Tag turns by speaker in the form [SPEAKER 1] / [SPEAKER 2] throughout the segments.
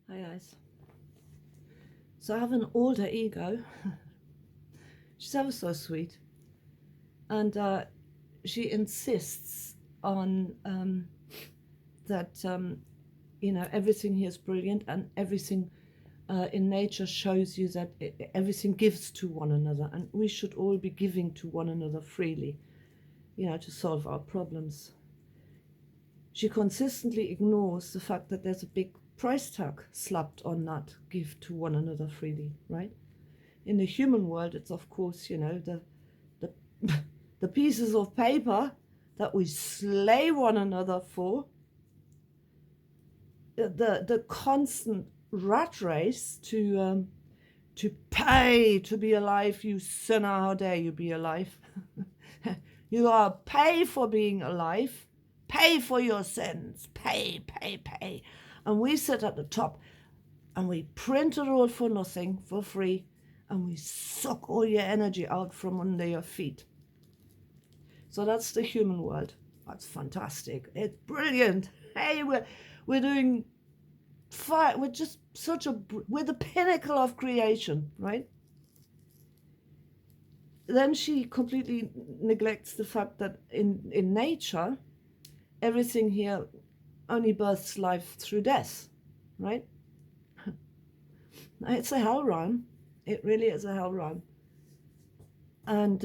[SPEAKER 1] Hi guys. So I have an alter ego. She's ever so sweet, and she insists on that everything here is brilliant, and everything in nature shows you that everything gives to one another, and we should all be giving to one another freely, to solve our problems. She consistently ignores the fact that there's a big price tag slapped on that give to one another freely, right? In the human world, it's of course, the the pieces of paper that we slay one another for, the constant rat race to pay to be alive. You sinner, how dare you be alive? You are pay for being alive, pay for your sins, pay. And we sit at the top and we print it all for nothing, for free, and we suck all your energy out from under your feet. So that's the human world. That's fantastic. It's brilliant. Hey, we're doing fine. We're just we're the pinnacle of creation, right? Then she completely neglects the fact that in nature, everything here only births life through death, right? It's a hell rhyme. It really is a hell rhyme. And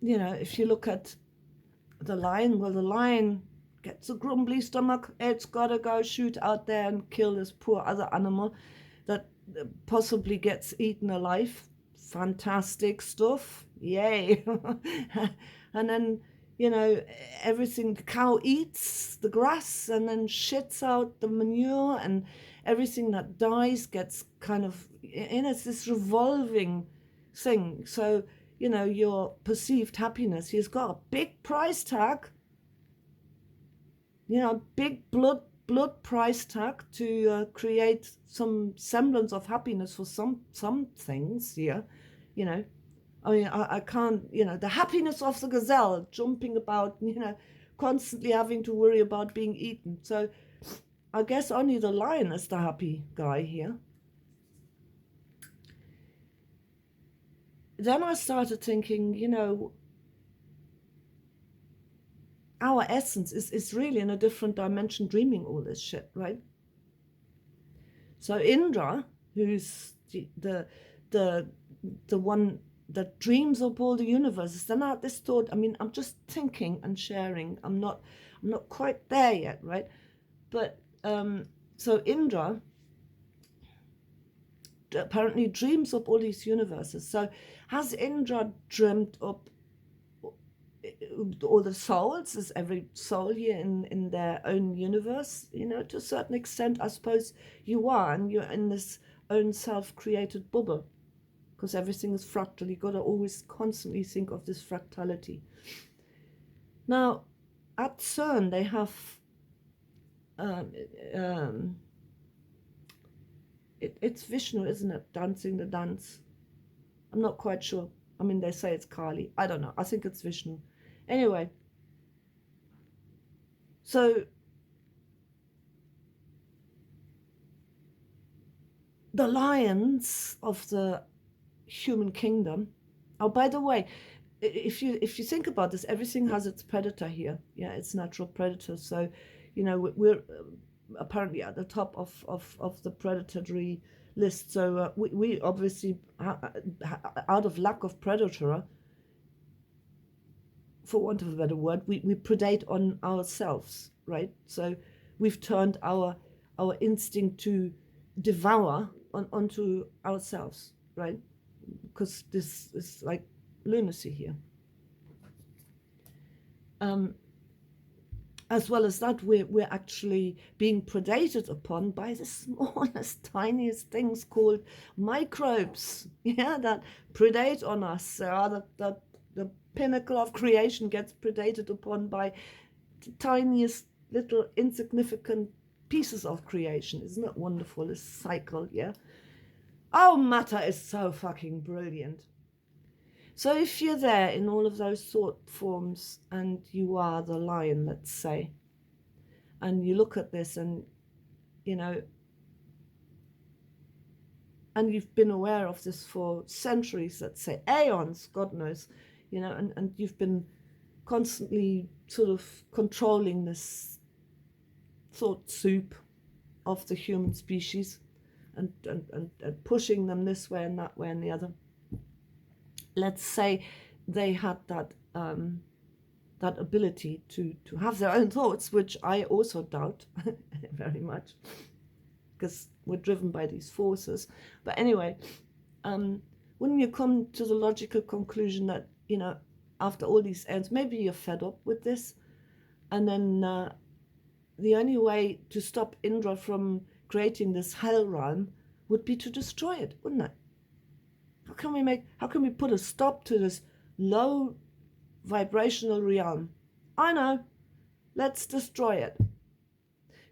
[SPEAKER 1] if you look at the lion, well, the lion gets a grumbly stomach. It's got to go shoot out there and kill this poor other animal that possibly gets eaten alive. Fantastic stuff. Yay. And then, everything, the cow eats the grass and then shits out the manure, and everything that dies gets kind of, it's this revolving thing. So, your perceived happiness, he's got a big price tag, big blood price tag to create some semblance of happiness for some things here, I mean, I can't, the happiness of the gazelle jumping about, constantly having to worry about being eaten. So I guess only the lion is the happy guy here. Then I started thinking, our essence is really in a different dimension, dreaming all this shit, right? So Indra, who's the one that dreams up all the universes, then I had this thought. I mean, I'm just thinking and sharing. I'm not quite there yet, right? But so Indra apparently dreams up all these universes. So has Indra dreamt up all the souls? Is every soul here in their own universe? To a certain extent, I suppose you are, and you're in this own self-created bubble, because everything is fractal. You've got to always constantly think of this fractality. Now, at CERN, they have it's Vishnu, isn't it, dancing the dance? I'm not quite sure. I mean, they say it's Kali. I don't know. I think it's Vishnu. Anyway, so the lions of the human kingdom. Oh, by the way, if you think about this, everything has its predator here. Yeah, it's natural predator. So, we're apparently at the top of the predatory list. So we obviously, out of lack of predator, for want of a better word, we predate on ourselves, right? So we've turned our instinct to devour onto ourselves, right? Because this is like lunacy here. As well as that, we're actually being predated upon by the smallest, tiniest things called microbes, yeah, that predate on us. The pinnacle of creation gets predated upon by the tiniest little insignificant pieces of creation. Isn't it wonderful, this cycle, yeah? Oh, matter is so fucking brilliant. So if you're there in all of those thought forms and you are the lion, let's say, and you look at this and, And you've been aware of this for centuries, let's say aeons, God knows, and you've been constantly sort of controlling this thought soup of the human species and pushing them this way and that way and the other. Let's say they had that that ability to have their own thoughts, which I also doubt very much, because we're driven by these forces. But anyway, wouldn't you come to the logical conclusion that, after all these ends, maybe you're fed up with this, and then the only way to stop Indra from creating this hell realm would be to destroy it, wouldn't it? How can we put a stop to this low vibrational realm? I know, let's destroy it.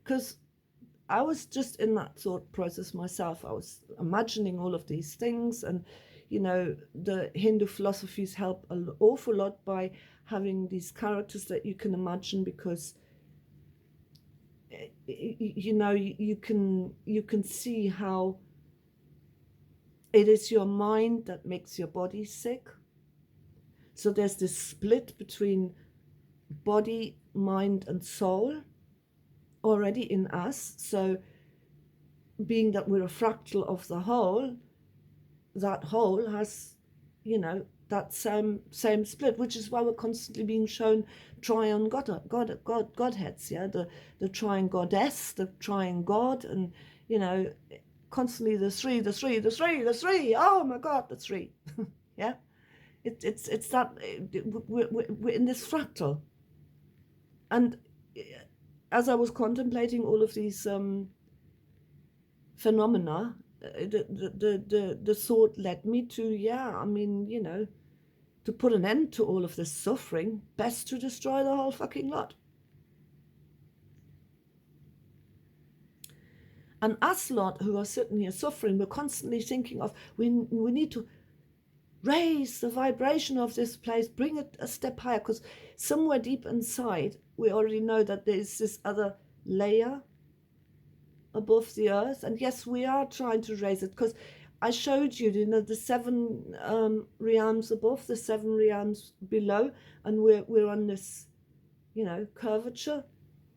[SPEAKER 1] Because I was just in that thought process myself. I was imagining all of these things, and the Hindu philosophies help an awful lot by having these characters that you can imagine, because you can see how it is your mind that makes your body sick. So there's this split between body, mind, and soul already in us. So being that we're a fractal of the whole, that whole has, that same split, which is why we're constantly being shown triune godheads, the triune goddess, the triune god, and constantly the three. Oh my God, the three. Yeah, it's that we're in this fractal. And as I was contemplating all of these phenomena, the thought led me to, to put an end to all of this suffering, best to destroy the whole fucking lot. And us lot who are sitting here suffering, we're constantly thinking of, we need to raise the vibration of this place, bring it a step higher, because somewhere deep inside, we already know that there is this other layer above the earth. And yes, we are trying to raise it, because I showed you, the 7 realms above, the 7 realms below, and we're on this, curvature,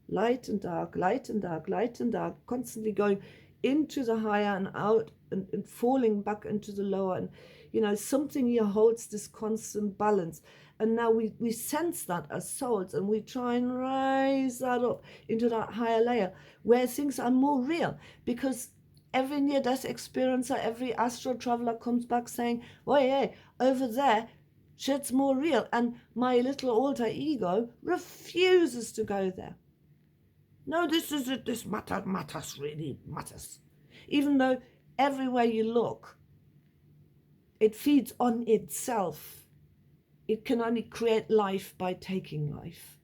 [SPEAKER 1] light and dark, light and dark, light and dark, constantly going into the higher and out and falling back into the lower. And something here holds this constant balance. And now we sense that as souls, and we try and raise that up into that higher layer where things are more real, because every near-death experiencer, every astral traveler comes back saying, oh yeah, over there shit's more real. And my little alter ego refuses to go there. No, this is it, this matters, really matters. Even though everywhere you look, it feeds on itself. It can only create life by taking life.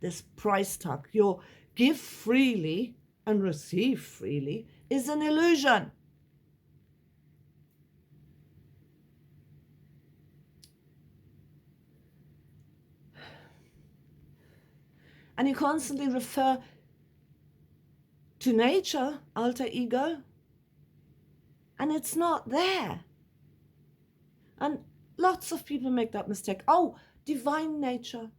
[SPEAKER 1] This price tag, your give freely and receive freely, is an illusion. And you constantly refer to nature, alter ego, and it's not there. And lots of people make that mistake. Oh, divine nature.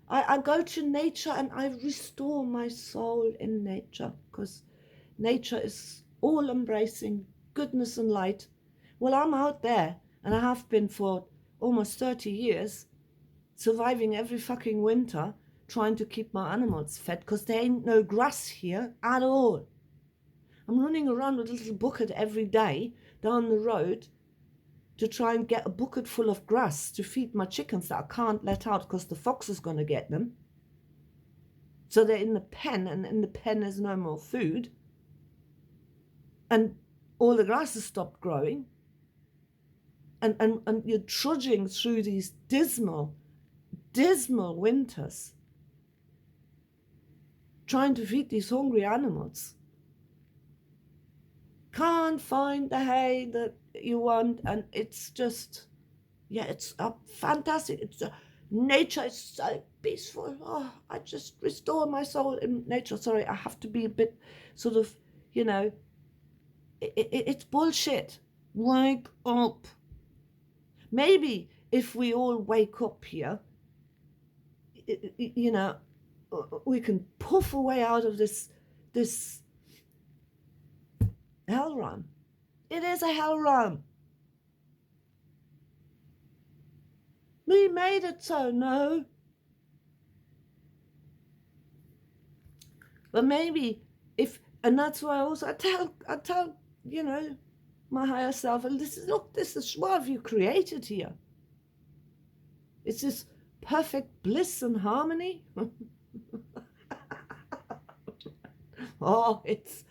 [SPEAKER 1] I go to nature and I restore my soul in nature, because nature is all embracing goodness and light. Well, I'm out there, and I have been for almost 30 years, surviving every fucking winter, trying to keep my animals fed, because there ain't no grass here at all. I'm running around with a little bucket every day down the road to try and get a bucket full of grass to feed my chickens that I can't let out because the fox is going to get them. So they're in the pen, and in the pen there's no more food. And all the grass has stopped growing. And you're trudging through these dismal winters, trying to feed these hungry animals. Can't find the hay that you want, and it's just, it's fantastic. It's nature is so peaceful. Oh, I just restore my soul in nature. Sorry, I have to be a bit sort of, It's bullshit. Wake up. Maybe if we all wake up here, you know, we can puff away out of this hell run. It is a hell run. We made it so, no. But maybe if, and that's why also I tell, you know, my higher self, and this is what have you created here? It's this perfect bliss and harmony. Oh, it's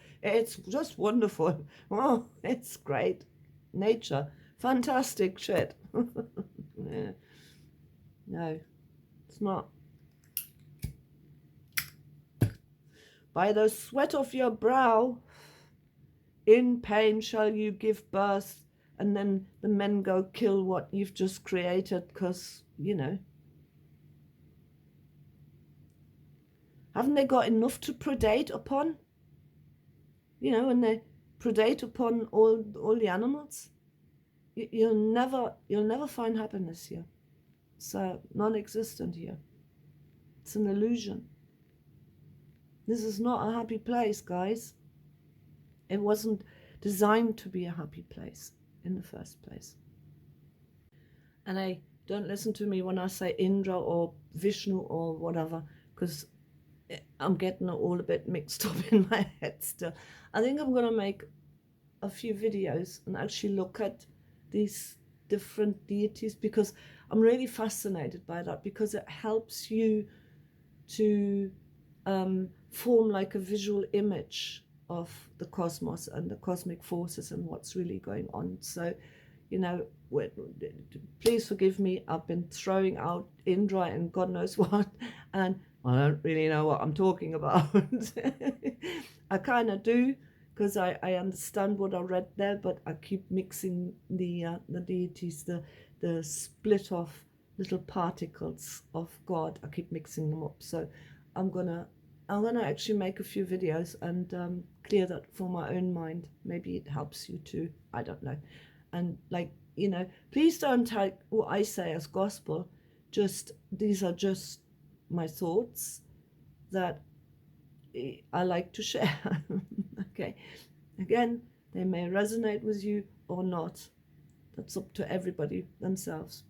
[SPEAKER 1] just wonderful. Oh, it's great. Nature, fantastic shit. Yeah. No, it's not. By the sweat of your brow, in pain shall you give birth, and then the men go kill what you've just created, because, you know, haven't they got enough to predate upon? You know, and they predate upon all the animals. You'll never find happiness here. It's non-existent here. It's an illusion. This is not a happy place, guys. It wasn't designed to be a happy place in the first place. And I don't listen to me when I say Indra or Vishnu or whatever, because I'm getting it all a bit mixed up in my head still. I think I'm going to make a few videos and actually look at these different deities, because I'm really fascinated by that, because it helps you to form like a visual image of the cosmos and the cosmic forces and what's really going on. So, you know, please forgive me, I've been throwing out Indra and God knows what, and I don't really know what I'm talking about. I kind of do, because I understand what I read there, but I keep mixing the deities, the split off little particles of God. I keep mixing them up. So I'm gonna actually make a few videos and clear that for my own mind. Maybe it helps you too. I don't know. And like, you know, please don't take what I say as gospel. Just, these are just my thoughts that I like to share. Okay. Again, they may resonate with you or not. That's up to everybody themselves.